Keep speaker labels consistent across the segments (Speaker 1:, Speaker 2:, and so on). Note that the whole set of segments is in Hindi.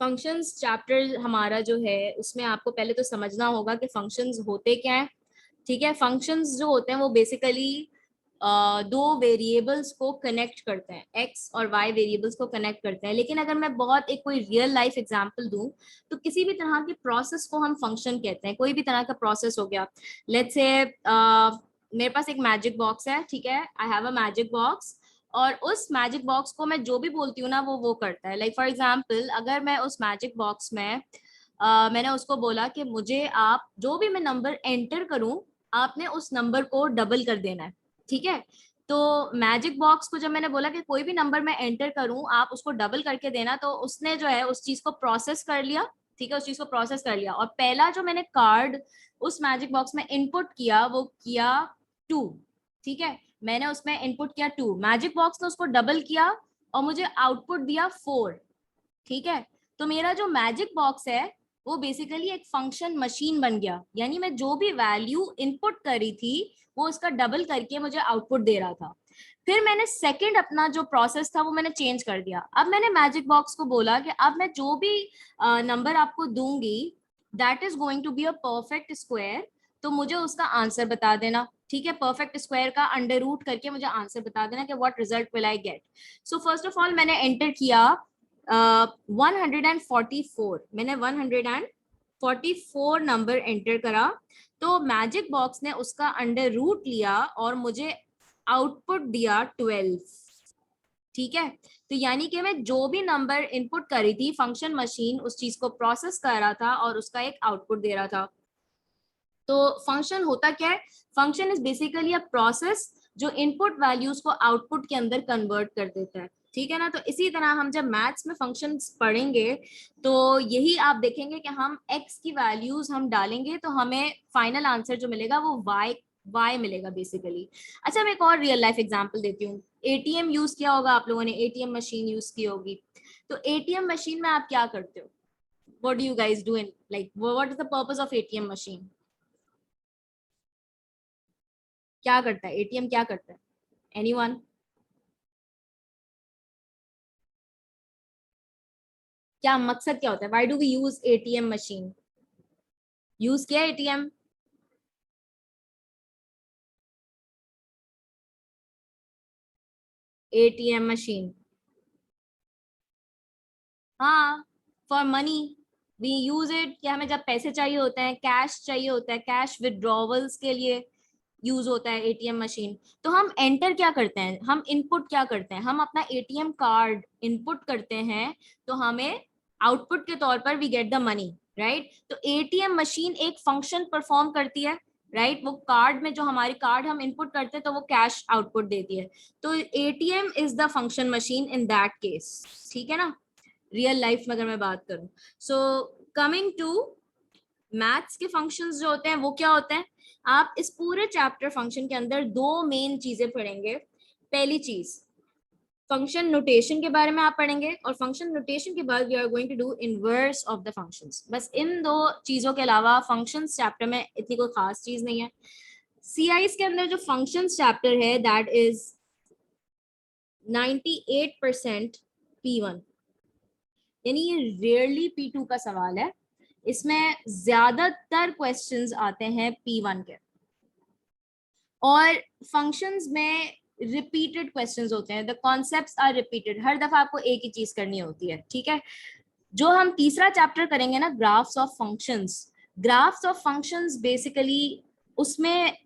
Speaker 1: फंक्शंस चैप्टर हमारा जो है उसमें आपको पहले तो समझना होगा कि फंक्शंस होते क्या हैं। ठीक है, फंक्शंस जो होते हैं वो बेसिकली दो वेरिएबल्स को कनेक्ट करते हैं, एक्स और वाई वेरिएबल्स को कनेक्ट करते हैं। लेकिन अगर मैं बहुत एक कोई रियल लाइफ एग्जांपल दूं तो किसी भी तरह की प्रोसेस को हम फंक्शन कहते हैं। कोई भी तरह का प्रोसेस हो गया, लेट्स से मेरे पास एक मैजिक बॉक्स है, ठीक है, I have a magic box, और उस मैजिक बॉक्स को मैं जो भी बोलती हूँ ना वो करता है। लाइक फॉर एग्जाम्पल, अगर मैं उस मैजिक बॉक्स में मैंने उसको बोला कि मुझे आप जो भी मैं नंबर एंटर करूं आपने उस नंबर को डबल कर देना है। ठीक है, तो मैजिक बॉक्स को जब मैंने बोला कि कोई भी नंबर मैं एंटर करूं आप उसको डबल करके देना, तो उसने जो है उस चीज को प्रोसेस कर लिया। ठीक है, उस चीज को प्रोसेस कर लिया, और पहला जो मैंने कार्ड उस मैजिक बॉक्स में इनपुट किया वो किया 2। ठीक है, मैंने उसमें इनपुट किया 2, मैजिक बॉक्स ने उसको डबल किया और मुझे आउटपुट दिया 4। ठीक है, तो मेरा जो मैजिक बॉक्स है वो बेसिकली एक फंक्शन मशीन बन गया, यानी मैं जो भी वैल्यू इनपुट करी थी वो उसका डबल करके मुझे आउटपुट दे रहा था। फिर मैंने सेकंड अपना जो प्रोसेस था वो मैंने चेंज कर दिया। अब मैंने मैजिक बॉक्स को बोला कि अब मैं जो भी नंबर आपको दूंगी that is going to be a perfect square, तो मुझे उसका आंसर बता देना। ठीक है, परफेक्ट स्क्वायर का अंडर रूट करके मुझे आंसर बता देना कि what result will I get. So first of all मैंने एंटर किया 144, मैंने 144 नंबर एंटर करा, तो मैजिक बॉक्स ने उसका अंडर रूट लिया और मुझे आउटपुट दिया 12। ठीक है, तो यानी कि मैं जो भी नंबर इनपुट करी थी फंक्शन मशीन उस चीज को प्रोसेस कर रहा था और उसका एक आउटपुट दे रहा था। तो फंक्शन होता क्या है? Function is basically a process जो इनपुट वैल्यूज को आउटपुट के अंदर कन्वर्ट कर देता है। ठीक है ना, तो इसी तरह हम जब मैथ्स में फंक्शंस पढ़ेंगे तो यही आप देखेंगे कि हम x की वैल्यूज हम डालेंगे तो हमें फाइनल आंसर जो मिलेगा वो y मिलेगा बेसिकली। अच्छा, मैं एक और रियल लाइफ एग्जांपल देती हूँ। एटीएम यूज किया होगा आप लोगों ने, एटीएम मशीन यूज की होगी। तो एटीएम मशीन में आप क्या करते हो? What do you guys do in, like what is the purpose of ATM machine? क्या करता है एटीएम, क्या करता है? एनीवन? क्या मकसद क्या होता है? Why do we use ATM machine? Use किया एटीएम? एटीएम मशीन, हाँ, for money. We use it कि हमें जब पैसे चाहिए होते हैं, कैश चाहिए होता है, कैश विड्रॉवल्स के लिए यूज होता है एटीएम मशीन। तो हम एंटर क्या करते हैं, हम इनपुट क्या करते हैं, हम अपना एटीएम कार्ड इनपुट करते हैं, तो हमें आउटपुट के तौर पर we get the money, right. तो एटीएम मशीन एक फंक्शन परफॉर्म करती है, राइट। वो कार्ड में जो हमारी कार्ड हम इनपुट करते हैं तो वो कैश आउटपुट देती है। तो ATM is the function machine in that case. ठीक है ना, रियल लाइफ में अगर मैं बात करूं। सो कमिंग टू मैथ्स के फंक्शंस जो होते हैं वो क्या होते हैं? आप इस पूरे चैप्टर फंक्शन के अंदर दो मेन चीजें पढ़ेंगे। पहली चीज, फंक्शन नोटेशन के बारे में आप पढ़ेंगे, और फंक्शन नोटेशन के बाद we are going to do inverse of the functions. बस इन दो चीजों के अलावा फंक्शंस चैप्टर में इतनी कोई खास चीज नहीं है। सीआईस के अंदर जो फंक्शंस चैप्टर है दैट इज 98% P1, यानी ये रेयरली P2 का सवाल है। इसमें ज्यादातर क्वेश्चंस आते हैं P1 के, और फंक्शंस में रिपीटेड क्वेश्चंस होते हैं। द कॉन्सेप्ट्स आर रिपीटेड, हर दफा आपको एक ही चीज करनी होती है। ठीक है, जो हम तीसरा चैप्टर करेंगे ना, graphs of functions, graphs of functions basically उसमें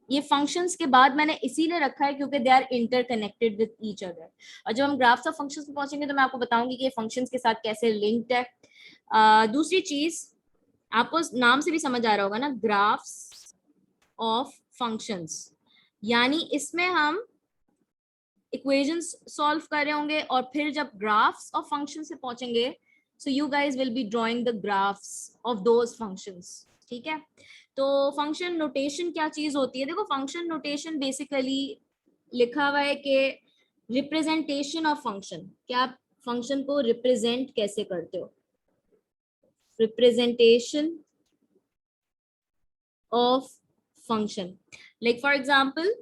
Speaker 1: ये फंक्शंस के बाद मैंने इसीलिए रखा है क्योंकि they are interconnected with each other. और जब हम ग्राफ्स ऑफ फंक्शंस में पहुंचेंगे तो मैं आपको बताऊंगी कि ये फंक्शंस के साथ कैसे लिंक्ड है। दूसरी चीज, आपको नाम से भी समझ आ रहा होगा ना, ग्राफ्स ऑफ फंक्शंस, यानी इसमें हम इक्वेशंस सॉल्व कर रहे होंगे और फिर जब ग्राफ्स ऑफ फंक्शन से पहुंचेंगे so you guys will be drawing the graphs of those functions. ठीक है, तो फंक्शन नोटेशन क्या चीज होती है? देखो, फंक्शन नोटेशन बेसिकली लिखा हुआ है कि रिप्रेजेंटेशन ऑफ फंक्शन, क्या आप फंक्शन को रिप्रेजेंट कैसे करते हो, representation of function. Like for example,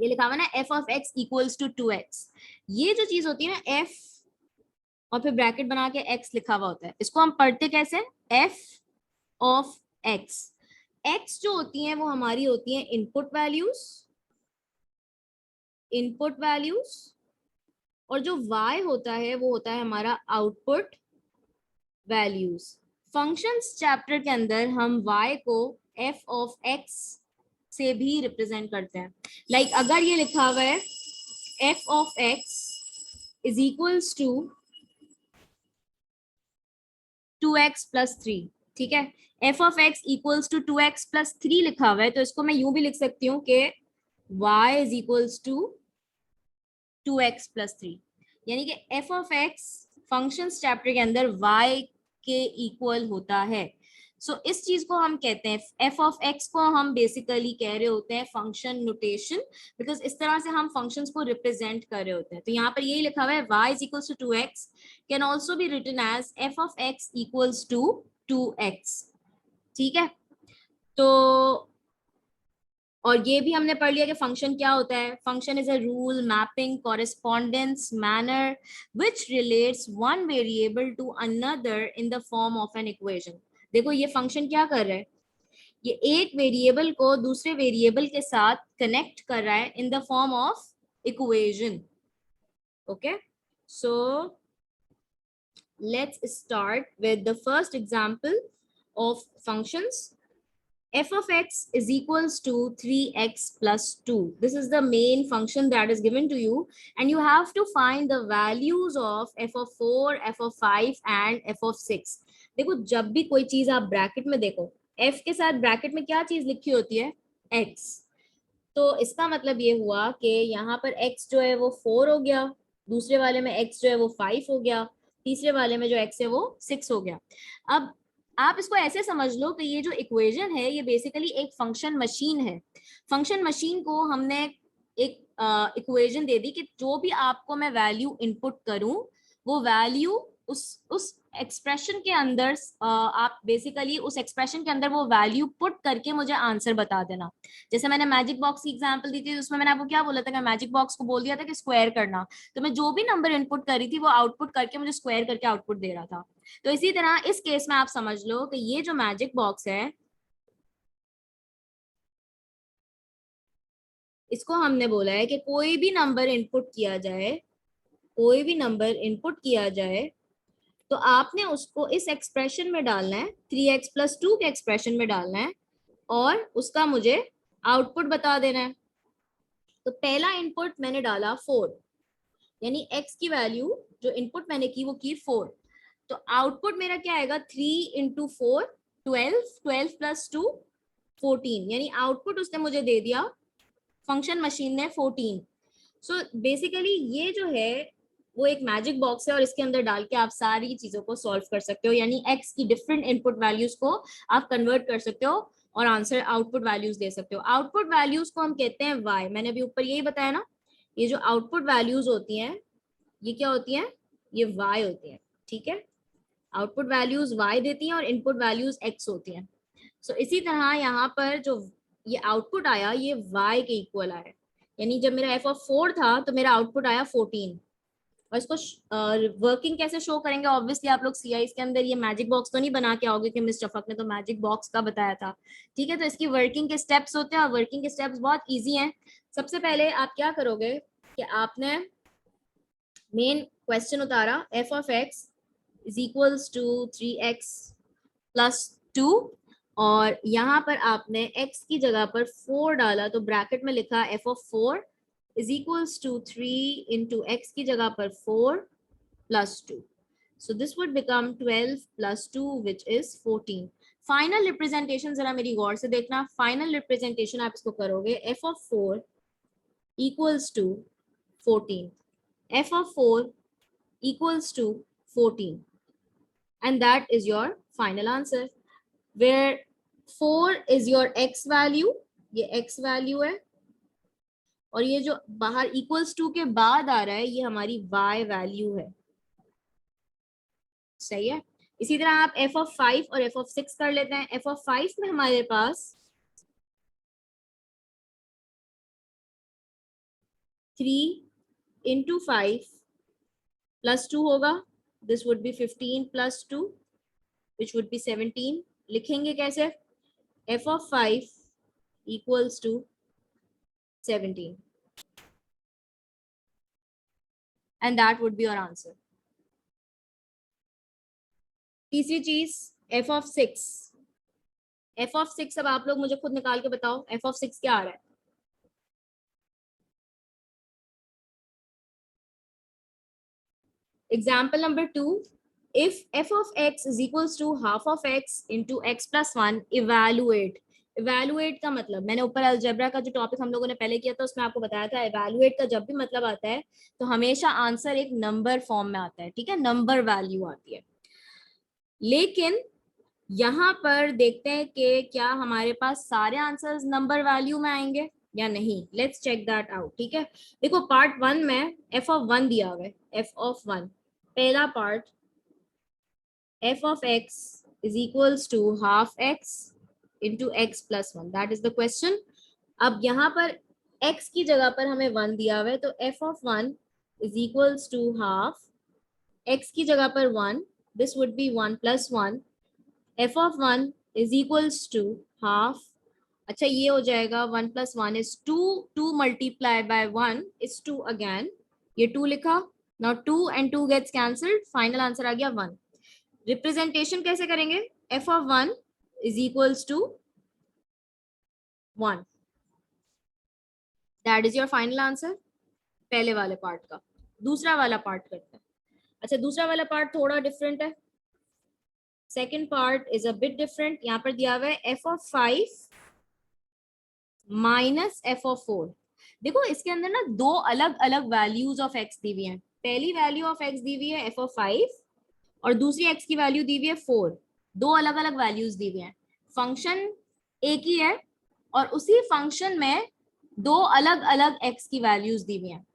Speaker 1: ये लिखा हुआ ना f of x equals to 2x, ये जो चीज होती है ना f और फिर ब्रैकेट बना के x लिखा हुआ होता है। इसको हम पढ़ते कैसे, f ऑफ x। x जो होती हैं वो हमारी होती हैं इनपुट वैल्यूज, इनपुट वैल्यूज, और जो y होता है वो होता है हमारा आउटपुट वैल्यूज। फंक्शंस चैप्टर के अंदर हम y को f ऑफ x से भी रिप्रेजेंट करते हैं। लाइक अगर ये लिखा हुआ है f of x is equals to 2x plus 3, ठीक है, f of x equals to 2x plus 3 लिखा हुआ है, तो इसको मैं यूं भी लिख सकती हूँ कि y is equals to 2x plus 3, यानी कि f of x functions chapter के अंदर y के इक्वल होता है। सो इस चीज को हम कहते हैं f ऑफ x को हम बेसिकली कह रहे होते हैं फंक्शन नोटेशन, बिकॉज इस तरह से हम फंक्शंस को रिप्रेजेंट कर रहे होते हैं। तो यहाँ पर यही लिखा हुआ है y is equals to 2x can also be written as f of x equals to 2x, ठीक है। तो और ये भी हमने पढ़ लिया कि फंक्शन क्या होता है। Function is a rule, mapping, correspondence, manner which relates one variable to another in the form of an equation. देखो ये फंक्शन क्या कर रहा है, ये एक वेरिएबल को दूसरे वेरिएबल के साथ कनेक्ट कर रहा है इन the form of equation. Okay, so let's start with the first example of functions. F of x is equals to 3x plus 2. This is the main function that is given to you, and you have to find the values of f of 4, f of 5 and f of 6. देखो जब भी कोई चीज आप ब्रैकेट में देखो, f के साथ ब्रैकेट में क्या चीज लिखी होती है, x। तो इसका मतलब ये हुआ कि यहाँ पर x जो है वो 4 हो गया, दूसरे वाले में x जो है वो 5 हो गया, तीसरे वाले में जो x है वो 6 हो गया। अब आप इसको ऐसे समझ लो कि ये जो इक्वेशन है ये बेसिकली एक फंक्शन मशीन है। फंक्शन मशीन को हमने एक इक्वेशन दे दी कि जो भी आपको मैं वैल्यू इनपुट करूं वो वैल्यू उस एक्सप्रेशन के अंदर आप बेसिकली उस एक्सप्रेशन के अंदर वो वैल्यू पुट करके मुझे आंसर बता देना। जैसे मैंने मैजिक बॉक्स की एग्जांपल दी थी, उसमें मैंने आपको क्या बोला था कि मैजिक बॉक्स को बोल दिया था कि स्क्वायर करना, तो मैं जो भी नंबर इनपुट कर रही थी वो आउटपुट करके मुझे स्क्वायर करके आउटपुट दे रहा था। तो इसी तरह इस केस में आप समझ लो कि ये जो मैजिक बॉक्स है इसको हमने बोला है कि कोई भी नंबर इनपुट किया जाए, कोई भी नंबर इनपुट किया जाए तो आपने उसको इस एक्सप्रेशन में डालना है, 3x प्लस 2 के एक्सप्रेशन में डालना है और उसका मुझे आउटपुट बता देना है। तो पहला इनपुट मैंने डाला 4, यानी x की वैल्यू जो इनपुट मैंने की वो की 4, तो आउटपुट मेरा क्या आएगा, 3 इंटू 4 12, 12 प्लस 2 14, यानी आउटपुट उसने मुझे दे दिया फंक्शन मशीन ने 14। सो बेसिकली ये जो है वो एक मैजिक बॉक्स है और इसके अंदर डाल के आप सारी चीजों को सॉल्व कर सकते हो, यानी x की डिफरेंट इनपुट वैल्यूज को आप कन्वर्ट कर सकते हो और आंसर आउटपुट वैल्यूज दे सकते हो। आउटपुट वैल्यूज को हम कहते हैं y। मैंने अभी ऊपर यही बताया ना, ये जो आउटपुट वैल्यूज होती हैं ये क्या होती हैं, ये y होती है, ठीक है। आउटपुट वैल्यूज y देती हैं और इनपुट वैल्यूज x होती हैं। सो इसी तरह यहाँ पर जो ये आउटपुट आया ये y के इक्वल आया, यानी जब मेरा f ऑफ 4 था तो मेरा आउटपुट आया 14। और इसको वर्किंग कैसे शो करेंगे, ऑब्वियसली आप लोग सीआई के अंदर ये मैजिक बॉक्स तो नहीं बना के आओगे कि मिस शफक ने तो मैजिक बॉक्स का बताया था, ठीक है। तो इसकी वर्किंग के स्टेप्स होते हैं और वर्किंग के स्टेप्स बहुत ईजी हैं। सबसे पहले आप क्या करोगे कि आपने मेन क्वेश्चन उतारा, f of x is equals to 3x plus 2, और यहाँ पर आपने x की जगह पर 4 डाला तो ब्रैकेट में लिखा f of 4 is equals to 3 into x की जगह पर 4 plus 2. So this would become 12 plus 2 which is 14. Final representation जरा मेरी गौर से देखना, final representation आप इसको करोगे f of 4 equals to 14, f of 4 equals to 14, and that is your final answer where 4 is your x value, ये x value है, और ये जो बाहर इक्वल्स टू के बाद आ रहा है ये हमारी y वैल्यू है, सही है। इसी तरह आप f ऑफ 5 और f ऑफ 6 कर लेते हैं। f ऑफ 5 में हमारे पास 3 इंटू 5 प्लस 2 होगा, this would be 15 + 2 which would be 17. लिखेंगे कैसे? f of 5 equals to 17 and that would be your answer. तीसरी चीज f of 6. f of 6 अब आप लोग मुझे खुद निकाल के बताओ f of 6 क्या आ रहा है? Example number 2, if f of x is equals to half of x into x plus 1, evaluate. evaluate का मतलब, मैंने ऊपर अलजेब्रा का जो टॉपिक हम लोगों ने पहले किया था उसमें आपको बताया था, evaluate का जब भी मतलब आता है तो हमेशा आंसर एक नंबर फॉर्म में आता है, ठीक है, नंबर वैल्यू आती है. लेकिन यहाँ पर देखते हैं कि क्या हमारे पास सारे आंसर्स नंबर वैल्यू में आएंगे या नहीं. Let's check that out. ठीक है, देखो पार्ट 1 में f of 1 दिया हुआ है. f of 1 पहला part, f of x is equals to half x into x plus 1. That is the question. अब यहाँ पर x की जगह पर हमें 1 दिया हुआ है तो f of 1 is equals to half x की जगह पर 1. This would be 1 plus 1. f of 1 is equals to half. अच्छा ये हो जाएगा 1 plus 1 is 2. 2 multiplied by 1 is 2 again. ये 2 लिखा. Now 2 and 2 gets cancelled. Final answer आ गया 1. रिप्रेजेंटेशन कैसे करेंगे? f of 1 is equals to 1. That is your final answer. पहले वाले पार्ट का. दूसरा वाला पार्ट करते हैं. अच्छा दूसरा वाला पार्ट थोड़ा डिफरेंट है. Second part is a bit different. यहाँ पर दिया हुआ है f of 5 minus f of 4. देखो इसके अंदर ना दो अलग अलग वैल्यूज ऑफ x दी हुई हैं. पहली वैल्यू ऑफ x दी हुई है f of 5 और दूसरी x की वैल्यू दी हुई है 4. दो अलग अलग वैल्यूज दी हुई हैं. फंक्शन एक ही है और उसी फंक्शन में दो अलग अलग x की वैल्यूज दी हुई हैं.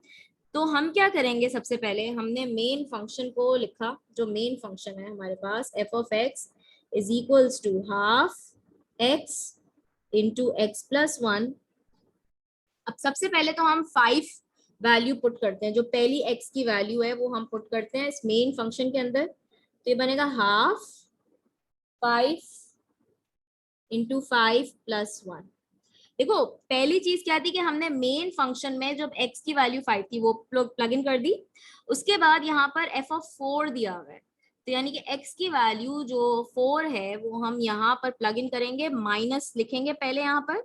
Speaker 1: तो हम क्या करेंगे, सबसे पहले हमने मेन फंक्शन को लिखा. जो मेन फंक्शन है हमारे पास f of x is equals to half x into x plus 1. अब सबसे पहले तो हम 5 वैल्यू पुट करते हैं. जो पहली x की वैल्यू है वो हम पुट करते हैं इस मेन फंक्शन के अंदर. तो ये बनेगा हाफ 5 इंटू 5 प्लस 1. देखो पहली चीज क्या थी कि हमने मेन फंक्शन में जब x की वैल्यू 5 थी वो प्लग इन कर दी. उसके बाद यहाँ पर f of 4 दिया हुआ है तो यानी कि x की वैल्यू जो 4 है वो हम यहाँ पर प्लग इन करेंगे. माइनस लिखेंगे पहले यहाँ पर.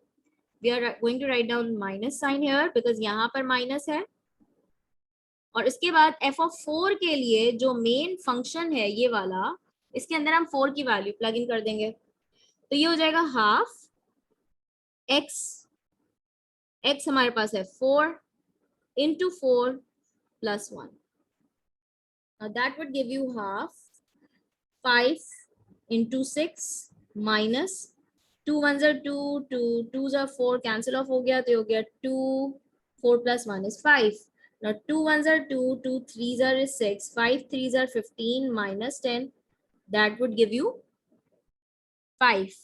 Speaker 1: We are going to write down minus sign here because यहाँ पर माइनस है. और इसके बाद f of 4 के लिए जो मेन फंक्शन है ये वाला, इसके अंदर हम 4 की वैल्यू प्लग इन कर देंगे. तो ये हो जाएगा हाफ x हमारे पास है 4 into 4 plus 1. Now that would give you half 5 into 6 minus 2 1s are 2, 2 2s are 4, cancel off हो गया तो ये हो गया 2, 4 plus 1 is 5. Now 2 1s are 2, 2 3s are 6, 5 3s are 15 minus 10. That would give you 5.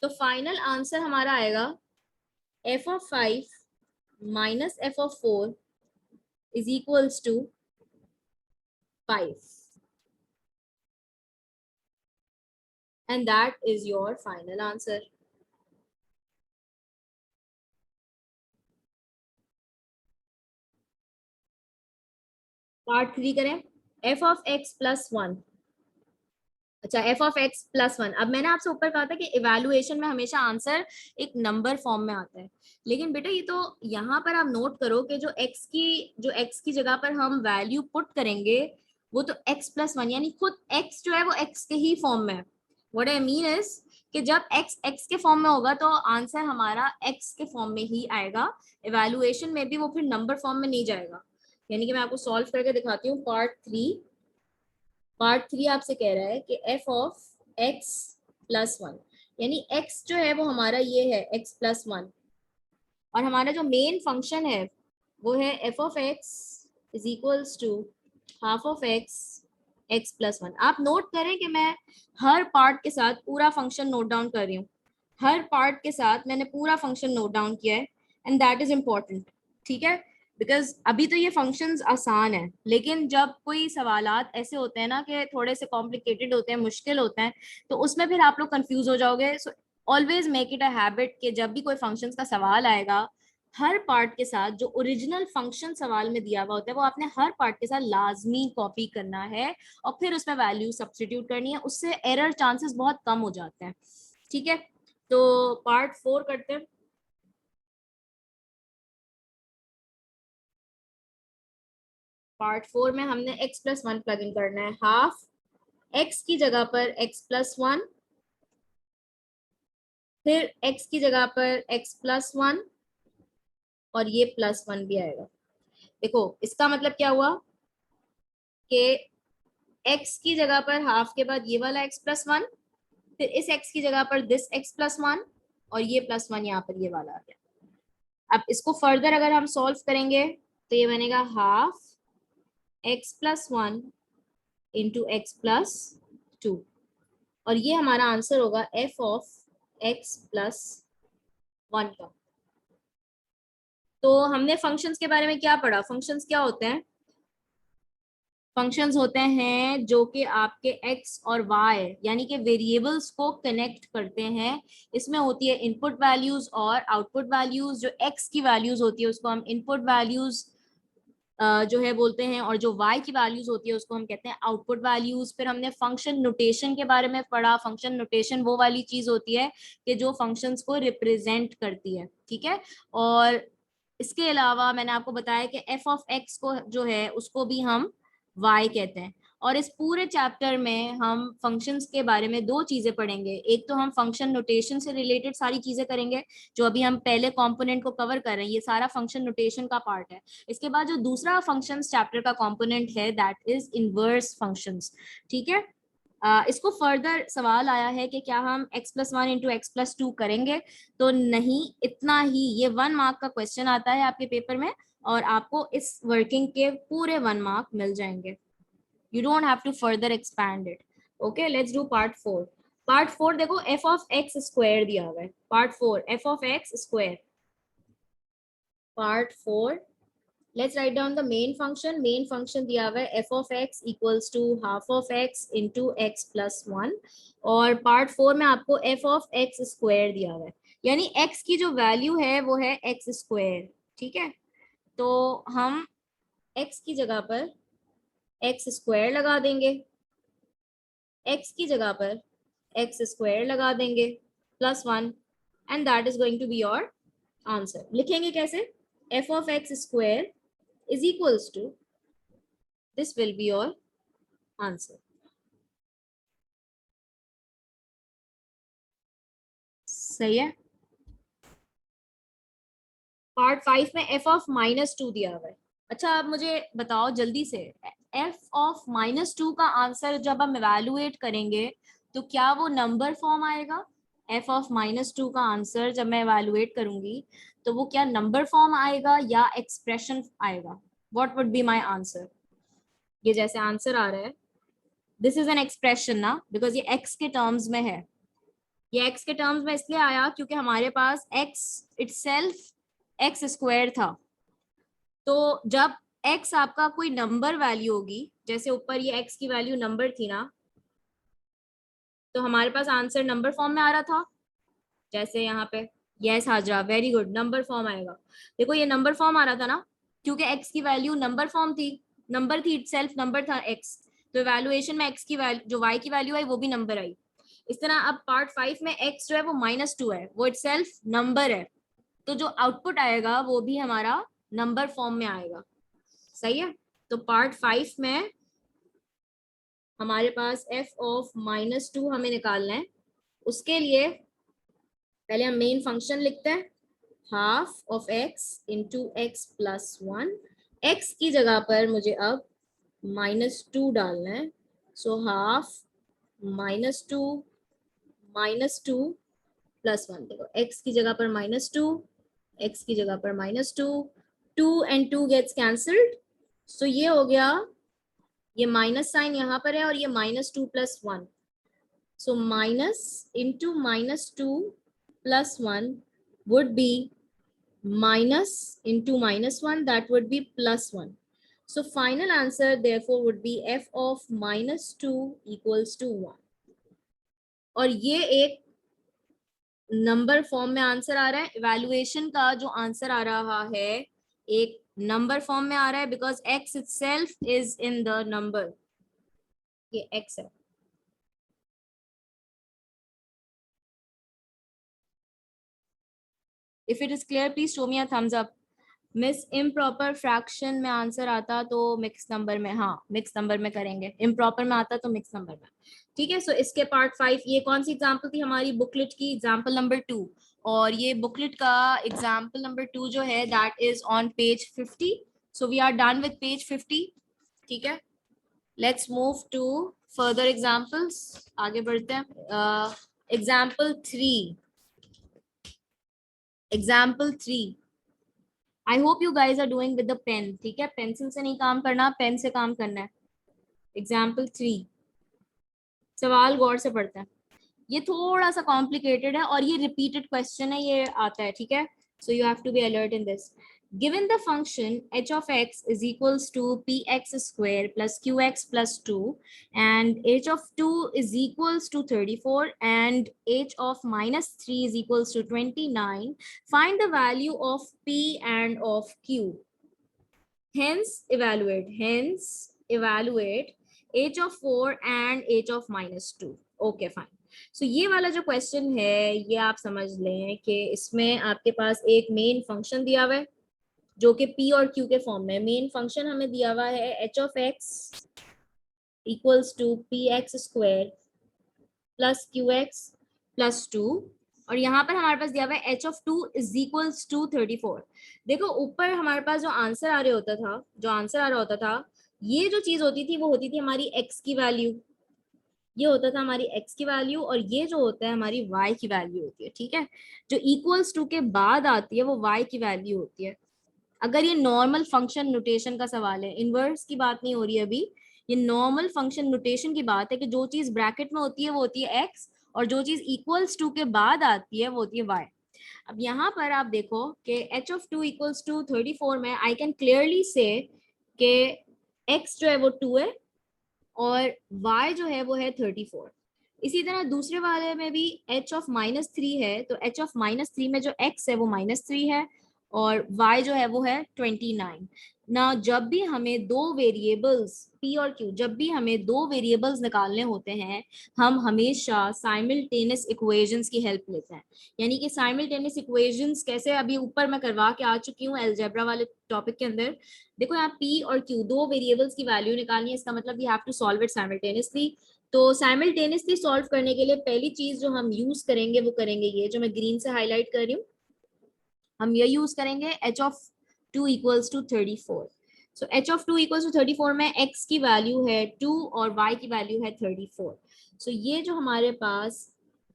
Speaker 1: तो फाइनल आंसर हमारा आएगा f of 5 minus f of 4 is equals to 5. And that is your final answer. Part 3 करें. f of x plus 1. अच्छा f of x plus 1. अब मैंने आपसे ऊपर कहा था कि इवैल्यूएशन में हमेशा आंसर एक नंबर फॉर्म में आता है. लेकिन बेटा ये तो यहाँ पर आप नोट करो कि जो x की जगह पर हम वैल्यू पुट करेंगे वो तो x plus 1 यानी खुद x जो है वो x के ही फॉर्म में है. व्हाट आई मीन इज कि जब x के फॉर्म में होगा तो आंसर हमारा x के फॉर्म में ही आएगा. इवैल्यूएशन में भी वो फिर नंबर फॉर्म में नहीं जाएगा. यानी कि मैं आपको सॉल्व करके दिखाती हूँ. पार्ट 3 आपसे कह रहा है कि f of x plus 1 यानी x जो है वो हमारा ये है x plus 1 और हमारा जो मेन फंक्शन है वो है f of x is equals to half of x x plus 1. आप नोट करें कि मैं हर पार्ट के साथ पूरा फंक्शन नोट डाउन कर रही हूँ. हर पार्ट के साथ मैंने पूरा फंक्शन नोट डाउन किया है एंड दैट इज इम्पोर्टेंट. ठीक है, बिकॉज अभी तो ये फंक्शंस आसान है, लेकिन जब कोई सवालात ऐसे होते हैं ना कि थोड़े से कॉम्प्लिकेटेड होते हैं, मुश्किल होते हैं, तो उसमें फिर आप लोग कंफ्यूज हो जाओगे। So always make it a habit कि जब भी कोई फंक्शंस का सवाल आएगा, हर पार्ट के साथ जो ओरिजिनल फंक्शन सवाल में दिया हुआ होता है वो आपने हर पार्ट के साथ लाजमी कॉपी करना है और फिर उसमें वैल्यू सब्स्टिट्यूट करनी है। उससे एरर चांसेस बहुत कम हो जाते हैं। ठीक है, तो पार्ट 4 करते हैं। पार्ट 4 में हमने x+1 प्लग इन करना है। हाफ x की जगह पर x+1, फिर x की जगह पर x+1 और ये +1 भी आएगा। देखो इसका मतलब क्या हुआ कि x की जगह पर हाफ के बाद ये वाला x+1, फिर इस x की जगह पर दिस x+1 और ये +1 यहाँ पर ये वाला आ गया। अब इसको फर्दर अगर हम सॉल्व करेंगे तो ये बनेगा हाफ x+1 इंटू x+2 और ये हमारा आंसर होगा f ऑफ x+1 का। तो हमने फंक्शंस के बारे में क्या पढ़ा? फंक्शंस क्या होते हैं? फंक्शंस होते हैं जो कि आपके x और y यानी कि वेरिएबल्स को कनेक्ट करते हैं। इसमें होती है इनपुट वैल्यूज और आउटपुट वैल्यूज। जो x की वैल्यूज होती है उसको हम इनपुट वैल्यूज जो है बोलते हैं, और जो y की वैल्यूज होती है उसको हम कहते हैं आउटपुट वैल्यूज। फिर हमने फंक्शन नोटेशन के बारे में पढ़ा। फंक्शन नोटेशन वो वाली चीज होती है कि जो फंक्शंस को रिप्रेजेंट करती है। ठीक है, और इसके अलावा मैंने आपको बताया कि f ऑफ x को जो है उसको भी हम y कहते हैं। और इस पूरे चैप्टर में हम फंक्शंस के बारे में दो चीजें पढ़ेंगे। एक तो हम फंक्शन नोटेशन से रिलेटेड सारी चीजें करेंगे, जो अभी हम पहले कंपोनेंट को कवर कर रहे हैं, ये सारा फंक्शन नोटेशन का पार्ट है। इसके बाद जो दूसरा फंक्शंस चैप्टर का कंपोनेंट है दैट इज इनवर्स फंक्शंस। ठीक है, इसको फर्दर सवाल आया है कि क्या हम x+1 इंटू x+2 करेंगे, तो नहीं, इतना ही। ये 1 मार्क का क्वेश्चन आता है आपके पेपर में और आपको इस वर्किंग के पूरे 1 मार्क मिल जाएंगे। You don't have to further expand it. Okay, let's do part 4। Part 4 देखो, f ऑफ x स्क्वायर दिया हुआ है। Part 4 f of x square. Part 4, let's write down the main function. Main function दिया हुआ है f of x equals to half of x into x plus 1 और पार्ट 4 में आपको f of x स्क्वायर दिया हुआ है, यानी x की जो वैल्यू है वो है x स्क्वायर। ठीक है, तो हम x की जगह पर x स्क्वायर लगा देंगे, x की जगह पर x स्क्वायर लगा देंगे +1 and that is going to be your answer. लिखेंगे कैसे? f of x square is equals to, this will be your answer. सही है। पार्ट 5 में f ऑफ -2 दिया हुआ है। अच्छा, आप मुझे बताओ जल्दी से, f ऑफ -2 का आंसर जब हम इवेलुएट करेंगे तो क्या वो नंबर फॉर्म आएगा? f ऑफ -2 का आंसर जब मैं इवेलुएट करूंगी तो वो क्या नंबर फॉर्म आएगा या एक्सप्रेशन आएगा? What would be my answer? ये जैसे आंसर आ रहा है, दिस इज एन एक्सप्रेशन ना, बिकॉज ये x के टर्म्स में है। ये x के टर्म्स में इसलिए आया क्योंकि हमारे पास x इटसेल्फ x स्क्वायर था। तो जब x आपका कोई नंबर वैल्यू होगी, जैसे ऊपर ये x की वैल्यू नंबर थी ना, तो हमारे पास आंसर नंबर फॉर्म में आ रहा था। जैसे यहाँ पे yes Hajra, very good, number form आएगा। देखो ये नंबर फॉर्म आ रहा था ना, क्योंकि x की वैल्यू नंबर फॉर्म थी, नंबर थी इटसेल्फ, नंबर था x। तो इवैल्यूएशन में x की वैल्यू, जो y की वैल्यू आई वो भी नंबर आई। इस तरह अब पार्ट 5 में x जो है वो -2 है, वो इटसेल्फ नंबर है, तो जो आउटपुट आएगा वो भी हमारा नंबर फॉर्म में आएगा। सही है, तो पार्ट 5 में हमारे पास f ऑफ -2 हमें निकालना है। उसके लिए पहले हम मेन फंक्शन लिखते हैं, half of x into x plus 1। x की जगह पर मुझे अब -2 डालना है, सो हाफ -2 +1। देखो x की जगह पर -2, x की जगह पर -2, 2 and 2 गेट्स कैंसल्ड, सो ये हो गया, ये माइनस साइन यहाँ पर है और ये -2 + 1, so minus into -2 + 1 would be minus into -1, that would be +1. So final answer therefore would be f of -2 equals to 1. और ये एक नंबर फॉर्म में आंसर आ रहा है. इवैल्यूएशन का जो आंसर आ रहा है एक नंबर फॉर्म में आ रहा है because x itself is in the number. ये x है. If it is clear please show me a thumbs up. Miss improper fraction में आंसर आता तो मिक्स नंबर में, हाँ मिक्स नंबर में करेंगे. इम्प्रॉपर में आता तो मिक्स नंबर में. ठीक है. सो इसके पार्ट 5. ये कौन सी एग्जाम्पल थी हमारी बुकलेट की? Example number 2. और ये बुकलेट का एग्जाम्पल नंबर 2 जो है that is on page 50. So we are done with page 50. ठीक है. Let's move to further examples. आगे बढ़ते हैं. Example 3. Example 3. I hope you guys are doing with the pen. ठीक है. पेंसिल से नहीं काम करना, पेन से काम करना है. एग्जाम्पल 3. सवाल गौर से पढ़ते हैं. ये थोड़ा सा कॉम्प्लिकेटेड है और ये रिपीटेड क्वेश्चन है, ये आता है. ठीक है. So you have to be alert in this. Given the function h of x is equals to px square plus qx plus 2 and h of 2 is equals to 34 and h of minus 3 is equals to 29, find the value of p and of q. Hence evaluate h of 4 and h of minus 2. Okay, fine. So ये वाला जो क्वेश्चन है ये आप समझ लें कि इसमें आपके पास एक मेन फंक्शन दिया हुआ है जो कि p और q के फॉर्म में. मेन फंक्शन हमें दिया हुआ है h of x equals to px square plus qx plus 2 और यहाँ पर हमारे पास दिया हुआ है h of 2 is equals to 34. देखो ऊपर हमारे पास जो आंसर आ रहा होता था ये जो चीज होती थी वो होती थी हमारी x की वैल्यू. ये होता था हमारी x की वैल्यू और ये जो होता है हमारी y की वैल्यू होती है. ठीक है. जो इक्वल्स टू के बाद आती है वो y की वैल्यू होती है. अगर ये नॉर्मल फंक्शन नोटेशन का सवाल है, इनवर्स की बात नहीं हो रही अभी, ये नॉर्मल फंक्शन नोटेशन की बात है कि जो चीज ब्रैकेट में होती है वो होती है x और जो चीज इक्वल्स टू के बाद आती है वो होती है y. अब यहाँ पर आप देखो कि h of 2 इक्वल्स टू 34 में आई कैन क्लियरली से कि x जो है वो 2 है और y जो है वो है 34. इसी तरह दूसरे वाले में भी h of -3 है तो h of -3 में जो x है वो -3 है और y जो है वो है 29. ना जब भी हमें दो वेरिएबल्स p और q, जब भी हमें दो वेरिएबल्स निकालने होते हैं हम हमेशा साइमल्टेनियस इक्वेशंस की हेल्प लेते हैं. यानी कि साइमल्टेनियस इक्वेशंस कैसे, अभी ऊपर मैं करवा के आ चुकी हूँ अलजेब्रा वाले टॉपिक के अंदर. देखो यहाँ p और q दो वेरिएबल्स की वैल्यू निकालनी है, इसका मतलब we have to solve it simultaneously. तो साइमल्टेनियसली सॉल्व करने के लिए पहली चीज जो हम यूज करेंगे वो करेंगे ये जो मैं ग्रीन से हाईलाइट कर रही हूँ. हम ये यूज करेंगे h of 2 equals to 34. So h of 2 equals to 34 में x की वैल्यू है 2 और y की वैल्यू है 34. सो ये जो हमारे पास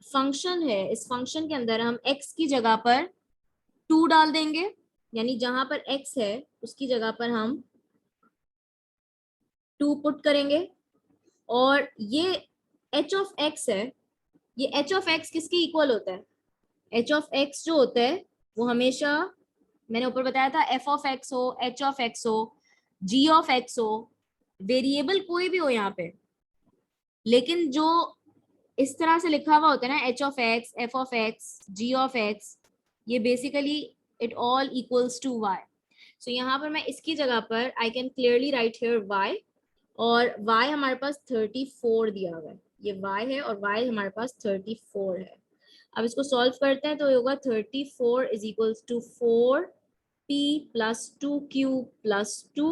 Speaker 1: फंक्शन है इस फंक्शन के अंदर हम x की जगह पर 2 डाल देंगे, यानी जहां पर x है उसकी जगह पर हम 2 पुट करेंगे. और ये h of x है, ये h of x किसके इक्वल होता है? h of x जो होता है वो हमेशा, मैंने ऊपर बताया था, f of x हो, h of x हो, g of x हो, वेरिएबल कोई भी हो यहाँ पे, लेकिन जो इस तरह से लिखा हुआ होता है ना h of x, f of x, g of x, ये basically it all equals to y. So यहाँ पर मैं इसकी जगह पर I can clearly write here y और y हमारे पास 34 दिया हुआ है. ये y है और y हमारे पास 34 है. अब इसको सॉल्व करते हैं तो होगा 34 is equals to 4p plus 2q plus 2.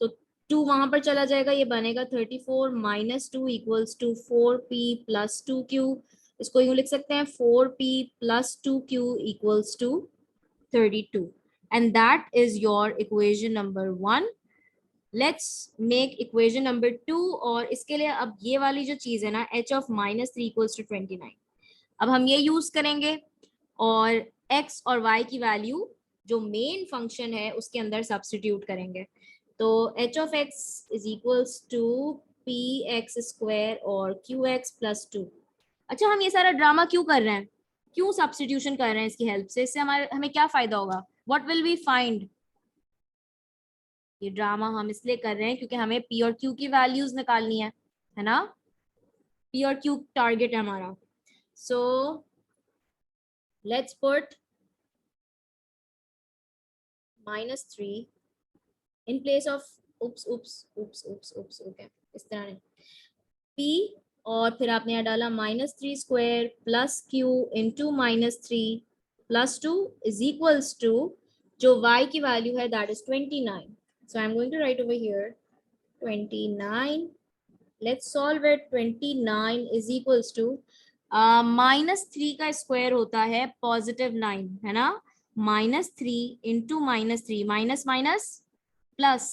Speaker 1: तो 2 वहां पर चला जाएगा, ये बनेगा 34 minus 2 equals to 4p plus 2q. इसको यूं लिख सकते हैं 4p plus 2q equals to 32 and that is your equation number 1. Let's make equation number 2 और इसके लिए अब ये वाली जो चीज है ना h of -3 equals to 29, अब हम ये यूज करेंगे और x और y की वैल्यू जो मेन फंक्शन है उसके अंदर सब्स्टिट्यूट करेंगे. तो h of x is equals to px square और qx प्लस 2. अच्छा हम ये सारा ड्रामा क्यों कर रहे हैं? क्यों सब्स्टिट्यूशन कर रहे हैं इसकी हेल्प से, इससे हमें क्या फायदा होगा, व्हाट विल वी फाइंड। ये ड्रामा हम इसलिए कर रहे हैं क्योंकि हमें पी और क्यू की वैल्यूज निकालनी है ना, पी और क्यू टारगेट है हमारा। So let's put -3 in place of, oops oops oops oops oops, okay इस तरह नहीं, p और फिर आपने यहाँ डाला -3² plus q into -3 plus 2 is equals to, जो y की वैल्यू है that is 29. So I am going to write over here 29. Let's solve it. 29 is equals to, -3 का स्क्वायर होता है +9 है ना, -3 into -3, minus minus plus,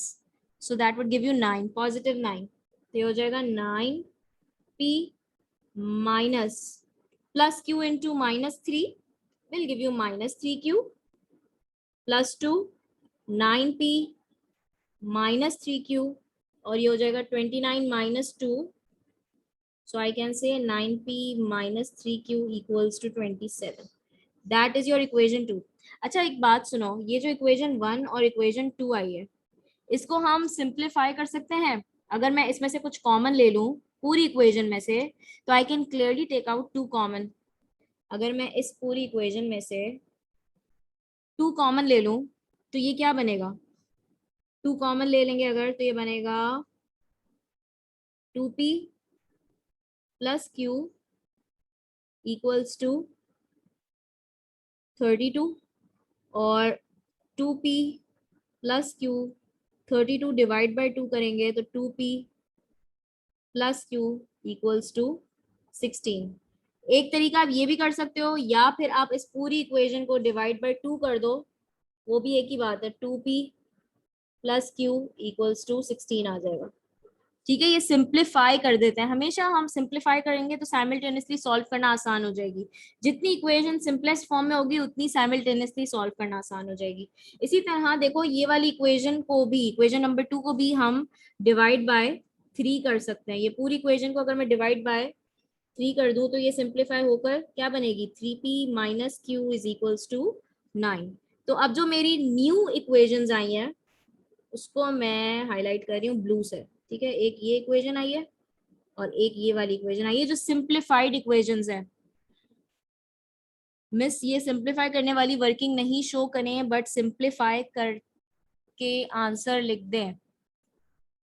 Speaker 1: so that would give you 9, +9. तो ये हो जाएगा 9p minus plus q into -3 will give you -3q plus 2, 9p minus 3q, और ये हो जाएगा 29 minus 2. So I can say 9p minus 3q equals to 27. That is your equation 2. अच्छा एक बात सुनो, ये जो इक्वेशन 1 और इक्वेशन 2 आई है, इसको हम सिंप्लीफाई कर सकते हैं। अगर मैं इसमें से कुछ कॉमन ले लूं पूरी इक्वेशन में से, तो I can clearly take out 2 common. अगर मैं इस पूरी इक्वेशन में से 2 कॉमन ले लूं तो ये क्या बनेगा, 2 कॉमन ले लेंगे अगर, तो ये बनेगा 2p plus q equals to 32, और 2p plus q, 32 divide by 2 करेंगे तो 2p plus q equals to 16. एक तरीका आप ये भी कर सकते हो, या फिर आप इस पूरी इक्वेशन को डिवाइड बाई 2 कर दो, वो भी एक ही बात है, 2p plus q equals to 16 आ जाएगा। ठीक है, ये सिंप्लीफाई कर देते हैं। हमेशा हम सिंप्लीफाई करेंगे तो साइमल्टेनियसली सॉल्व करना आसान हो जाएगी। जितनी इक्वेशन सिंपलेस्ट फॉर्म में होगी उतनी साइमल्टेनियसली सॉल्व करना आसान हो जाएगी। इसी तरह देखो ये वाली इक्वेशन को भी, इक्वेशन नंबर 2 को भी हम डिवाइड बाय 3 कर सकते हैं। ये पूरी इक्वेशन को अगर मैं डिवाइड बाय 3 कर दूं तो ये सिंप्लीफाई होकर क्या बनेगी, 3p minus q is equals to 9. तो अब जो मेरी न्यू इक्वेशंस आई हैं उसको मैं हाईलाइट कर रही हूँ ब्लू से। ठीक है, एक ये इक्वेशन आई है और एक ये वाली इक्वेशन आई है जो सिंप्लीफाइड इक्वेशंस है। मिस ये सिंप्लीफाई करने वाली वर्किंग नहीं शो करें, बट सिंप्लीफाई करके आंसर लिख दें,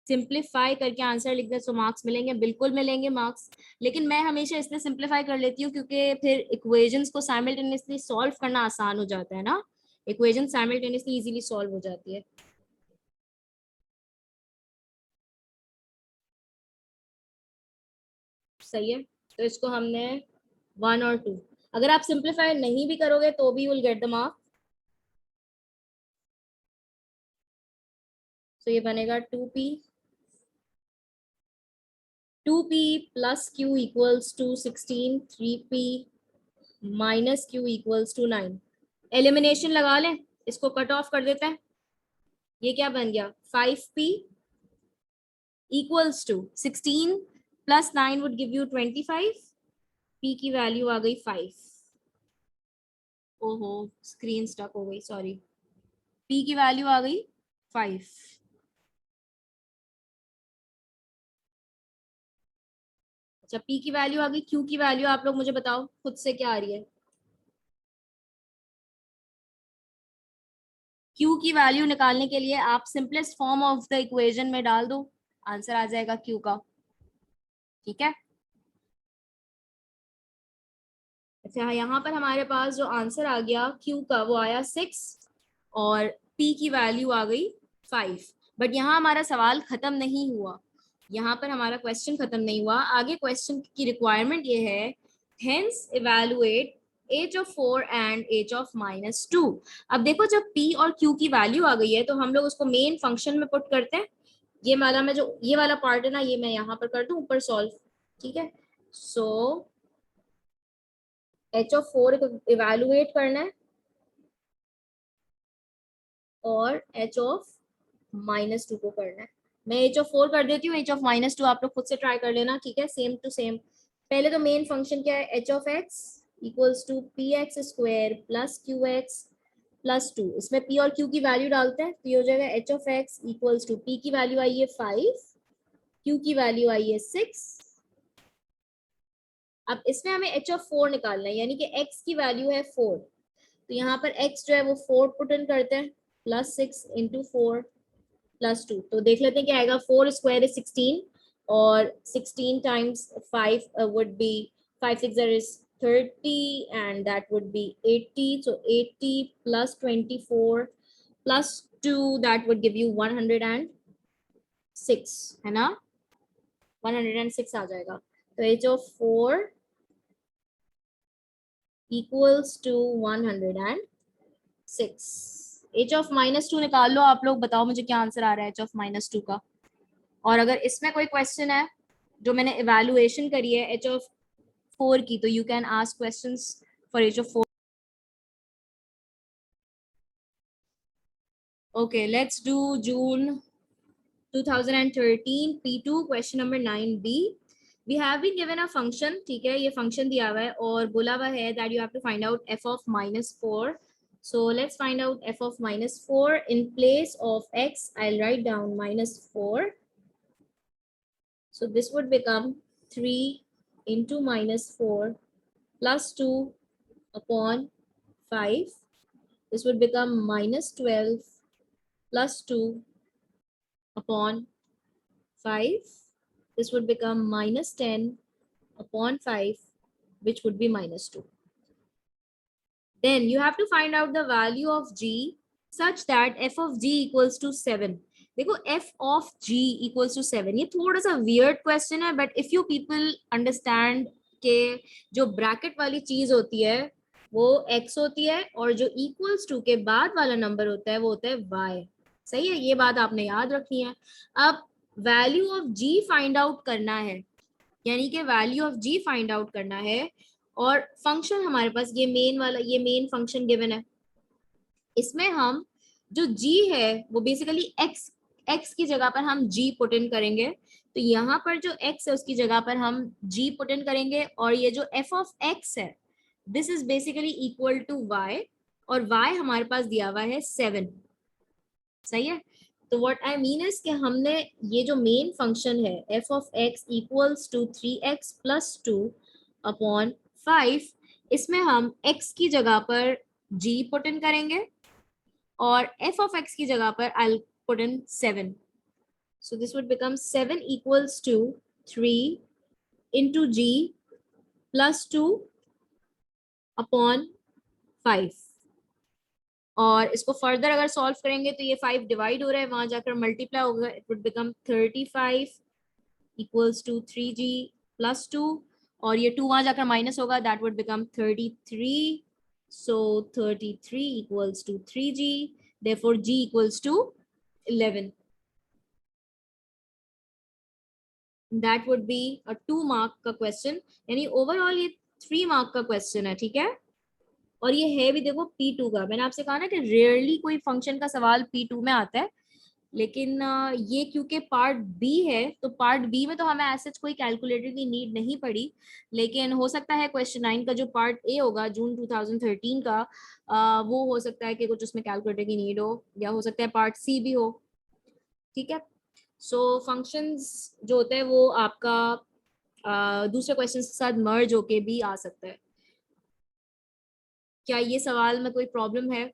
Speaker 1: सिंप्लीफाई करके आंसर लिख दें तो मार्क्स मिलेंगे, बिल्कुल मिलेंगे मार्क्स। लेकिन मैं हमेशा इसलिए सिंप्लीफाई कर लेती हूँ क्योंकि फिर इक्वेशंस को साइमल्टेनियसली सॉल्व करना आसान हो जाता है ना, इक्वेशन साइमल्टेनियसली इजीली सॉल्व हो जाती है। सही है, तो इसको हमने 1 और 2, अगर आप सिंप्लीफाई नहीं भी करोगे तो भी विल गेट द मार्क। तो ये बनेगा 2p plus q equals to 16, 3p minus q equals to 9। Elimination लगा लें, इसको कट ऑफ कर देते हैं। ये क्या बन गया, 5p equals to 16 plus 9 would give you 25, p की वैल्यू आ गई 5। ओहो स्क्रीन स्टक हो गई, सॉरी, p की वैल्यू आ गई 5। अच्छा p की वैल्यू आ गई, q की वैल्यू आप लोग मुझे बताओ खुद से क्या आ रही है। q की वैल्यू निकालने के लिए आप simplest form of the equation में डाल दो, आंसर आ जाएगा q का। ठीक है, अच्छा यहाँ पर हमारे पास जो आंसर आ गया q का वो आया 6 और p की वैल्यू आ गई 5। बट यहाँ हमारा सवाल खत्म नहीं हुआ, यहाँ पर हमारा क्वेश्चन खत्म नहीं हुआ। आगे क्वेश्चन की रिक्वायरमेंट ये है, hence evaluate h of 4 and h of -2। अब देखो जब p और q की वैल्यू आ गई है तो हम लोग उसको मेन फंक्शन में पुट करते हैं। ये वाला मैं जो ये वाला पार्ट है ना, ये मैं यहाँ पर कर दूं ऊपर सॉल्व। ठीक है, सो h of 4 को इवैल्यूएट करना है और h of -2 को करना है। मैं h of 4 कर देती हूँ, h of -2 आप लोग खुद से ट्राई कर लेना। ठीक है, सेम टू सेम। पहले तो मेन फंक्शन क्या है, h of x equals to p x square plus q x plus 2। इसमें p और q की वैल्यू डालते हैं तो ये हो जाएगा h of x equals to p की वैल्यू आई है 5, q की वैल्यू आई है 6। अब इसमें हमें h ऑफ 4 निकालना है, यानी कि x की वैल्यू है 4, तो यहाँ पर x जो है वो 4 पुट इन करते हैं, प्लस 6 इंटू 4 प्लस 2। तो देख लेते हैं क्या आएगा। 4 स्क्वायर इज 16 और 16 times 5 would be 5 6 there is 30 and that would be 80, so 80 plus 24 plus 2 that would give you 106 है ना, 106 आ जाएगा। तो h of 4 equals to 106। h of -2 निकाल लो आप लोग, बताओ मुझे क्या आंसर आ रहा है h of -2 का। और अगर इसमें कोई क्वेश्चन है जो मैंने इवैल्यूएशन करी है h of 4 की, तो you can ask questions for h of 4। Okay, let's do June 2013 P2 question number 9b। We have been given a function, ठीक है, ये फंक्शन दिया हुआ है और बोला हुआ है that you have to find out f of -4। so let's find out f of -4। in place of x I'll write down -4, so this would become 3 into -4 plus 2 upon 5. This would become -12 plus 2 upon 5. This would become -10 upon 5, which would be -2. Then you have to find out the value of g such that f of g equals to 7। देखो f of g equals to 7, ये थोड़ा सा weird question है, but if you people understand के जो bracket वाली चीज होती है वो x होती है और जो equals to के बाद वाला नंबर होता है वो होता है y। सही है, ये बात आपने याद रखनी है। अब value of g find out करना है, यानी कि value of g find out करना है, और फंक्शन हमारे पास ये मेन वाला, ये मेन फंक्शन गिवन है। इसमें हम जो g है वो बेसिकली x की जगह पर हम g पुट इन करेंगे, तो यहाँ पर जो x है उसकी जगह पर हम g पुट इन करेंगे, और ये जो f ऑफ x है this is basically equal to y, और y हमारे पास दिया हुआ है 7। सही है, तो व्हाट आई मीन इज कि हमने ये जो मेन फंक्शन है f of x equals to 3x plus 2 upon 5, इसमें हम x की जगह पर g पुट इन करेंगे और f of x की जगह पर I'll put in 7, so this would become 7 equals to 3 into g plus 2 upon 5। और इसको फर्दर अगर सॉल्व करेंगे तो ये 5 डिवाइड हो रहा है, वहां जाकर मल्टीप्लाई होगा, it would become 35 equals to 3g plus 2, और ये 2 वहां जाकर माइनस होगा, that would become 33, so 33 equals to 3g, therefore g equals to 11। That would be a 2 mark का क्वेश्चन, यानी ओवरऑल ये 3 मार्क का क्वेश्चन है, ठीक है। और ये है भी देखो P2 का, मैंने आपसे कहा ना कि रेयरली कोई फंक्शन का सवाल P2 में आता है, लेकिन ये क्योंकि पार्ट बी है तो पार्ट बी में तो हमें ऐसे कोई कैलकुलेटर की नीड नहीं पड़ी, लेकिन हो सकता है क्वेश्चन 9 का जो पार्ट ए होगा जून 2013 का, वो हो सकता है कि कुछ उसमें कैलकुलेटर की नीड हो, या हो सकता है पार्ट सी भी हो, ठीक है। सो फंक्शंस जो होता है वो आपका दूसरे क्वेश्चन के साथ मर्ज होके भी आ सकता है। क्या ये सवाल में कोई प्रॉब्लम है?